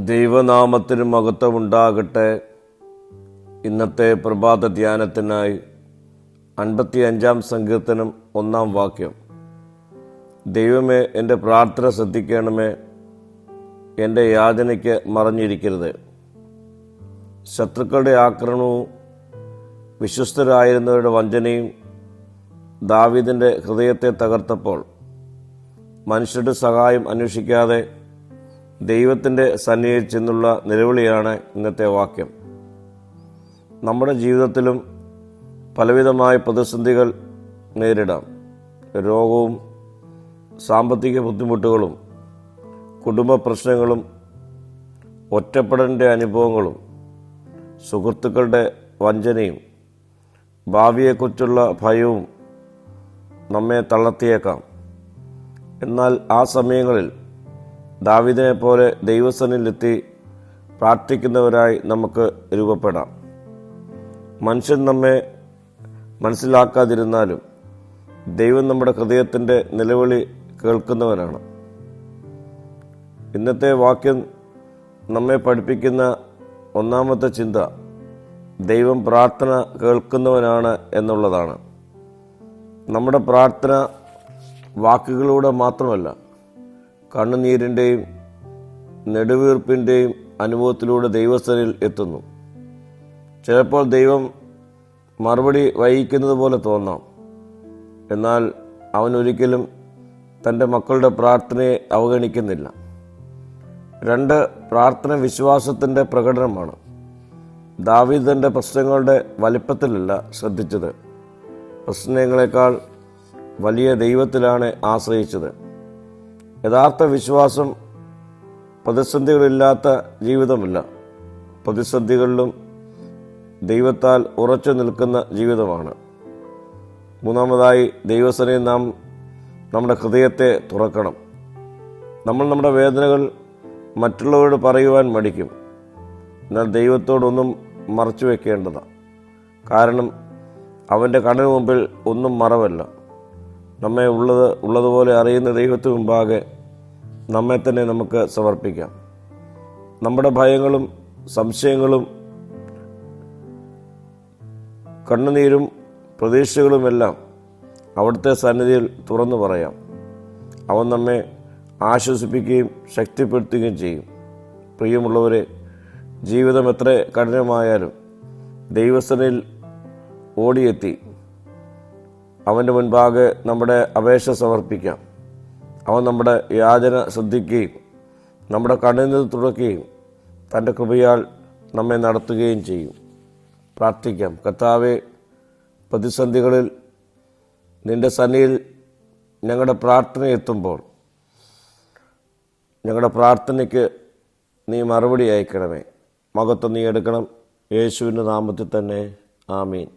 ദൈവനാമത്തിന് മഹത്വമുണ്ടാകട്ടെ. ഇന്നത്തെ പ്രഭാത ധ്യാനത്തിനായി 55 സങ്കീർത്തനം 1 വാക്യം. ദൈവമേ, എൻ്റെ പ്രാർത്ഥന ശ്രദ്ധിക്കണമേ, എൻ്റെ യാചനയ്ക്ക് മറഞ്ഞിരിക്കരുത്. ശത്രുക്കളുടെ ആക്രമണവും വിശ്വസ്തരായിരുന്നവരുടെ വഞ്ചനയും ദാവീദിൻ്റെ ഹൃദയത്തെ തകർത്തപ്പോൾ മനുഷ്യരുടെ സഹായം അന്വേഷിക്കാതെ ദൈവത്തിൻ്റെ സന്നിധിയിൽ ചെന്നുള്ള നിലവിളിയാണ് ഇന്നത്തെ വാക്യം. നമ്മുടെ ജീവിതത്തിലും പലവിധമായ പ്രതിസന്ധികൾ നേരിടാം. രോഗവും സാമ്പത്തിക ബുദ്ധിമുട്ടുകളും കുടുംബ പ്രശ്നങ്ങളും ഒറ്റപ്പെടലിൻ്റെ അനുഭവങ്ങളും സുഹൃത്തുക്കളുടെ വഞ്ചനയും ഭാവിയെക്കുറിച്ചുള്ള ഭയവും നമ്മെ തളർത്തിയേക്കാം. എന്നാൽ ആ സമയങ്ങളിൽ ദാവീദിനെ പോലെ ദൈവസന്നിധിയിലെത്തി പ്രാർത്ഥിക്കുന്നവരായി നമുക്ക് രൂപപ്പെടാം. മനുഷ്യൻ നമ്മെ മനസ്സിലാക്കാതിരുന്നാലും ദൈവം നമ്മുടെ ഹൃദയത്തിൻ്റെ നിലവിളി കേൾക്കുന്നവനാണ്. ഇന്നത്തെ വാക്യം നമ്മെ പഠിപ്പിക്കുന്ന ഒന്നാമത്തെ ചിന്ത ദൈവം പ്രാർത്ഥന കേൾക്കുന്നവനാണ് എന്നുള്ളതാണ്. നമ്മുടെ പ്രാർത്ഥന വാക്കുകളിലൂടെ മാത്രമല്ല, കണ്ണുനീരിൻ്റെയും നെടുവീർപ്പിൻ്റെയും അനുഭവത്തിലൂടെ ദൈവസന്നിധിയിൽ എത്തുന്നു. ചിലപ്പോൾ ദൈവം മറുപടി വൈകിക്കുന്നത് പോലെ തോന്നാം. എന്നാൽ അവനൊരിക്കലും തൻ്റെ മക്കളുടെ പ്രാർത്ഥനയെ അവഗണിക്കുന്നില്ല. 2, പ്രാർത്ഥന വിശ്വാസത്തിൻ്റെ പ്രകടനമാണ്. ദാവീദ് തൻ്റെ പ്രശ്നങ്ങളുടെ വലിപ്പത്തിലല്ല ശ്രദ്ധിച്ചത്, പ്രശ്നങ്ങളെക്കാൾ വലിയ ദൈവത്തിലാണ് ആശ്രയിച്ചത്. യഥാർത്ഥ വിശ്വാസം പ്രതിസന്ധികളില്ലാത്ത ജീവിതമല്ല, പ്രതിസന്ധികളിലും ദൈവത്താൽ ഉറച്ചു നിൽക്കുന്ന ജീവിതമാണ്. 3, ദൈവസന്നിധിയിൽ നാം നമ്മുടെ ഹൃദയത്തെ തുറക്കണം. നമ്മൾ നമ്മുടെ വേദനകൾ മറ്റുള്ളവരോട് പറയുവാൻ മടിക്കും. എന്നാൽ ദൈവത്തോടൊന്നും മറച്ചു വയ്ക്കേണ്ടതാണ്. കാരണം അവൻ്റെ കണ്ണിന് മുമ്പിൽ ഒന്നും മറവല്ല. നമ്മെ ഉള്ളതുപോലെ അറിയുന്ന ദൈവത്തിന് മുമ്പാകെ നമ്മെ തന്നെ നമുക്ക് സമർപ്പിക്കാം. നമ്മുടെ ഭയങ്ങളും സംശയങ്ങളും കണ്ണുനീരും പ്രതീക്ഷകളുമെല്ലാം അവിടുത്തെ സന്നിധിയിൽ തുറന്നു പറയാം. അവൻ നമ്മെ ആശ്വസിപ്പിക്കുകയും ശക്തിപ്പെടുത്തുകയും ചെയ്യും. പ്രിയമുള്ളവരെ, ജീവിതം എത്ര കഠിനമായാലും ദൈവസന്നിധിയിൽ ഓടിയെത്തി അവൻ്റെ മുൻപാകെ നമ്മുടെ അപേക്ഷ സമർപ്പിക്കാം. അവൻ നമ്മുടെ യാചന ശ്രദ്ധിക്കുകയും നമ്മുടെ കണ്ണുനീർ തുടയ്ക്കുകയും തൻ്റെ കൃപയാൽ നമ്മെ നടത്തുകയും ചെയ്യും. പ്രാർത്ഥിക്കാം. കർത്താവേ, പ്രതിസന്ധികളിൽ നിൻ്റെ സന്നിധിയിൽ ഞങ്ങളുടെ പ്രാർത്ഥന എത്തുമ്പോൾ ഞങ്ങളുടെ പ്രാർത്ഥനയ്ക്ക് നീ മറുപടി അയക്കണമേ. മഹത്വം നീ എടുക്കണം. യേശുവിൻ്റെ നാമത്തിൽ തന്നെ. ആമീൻ.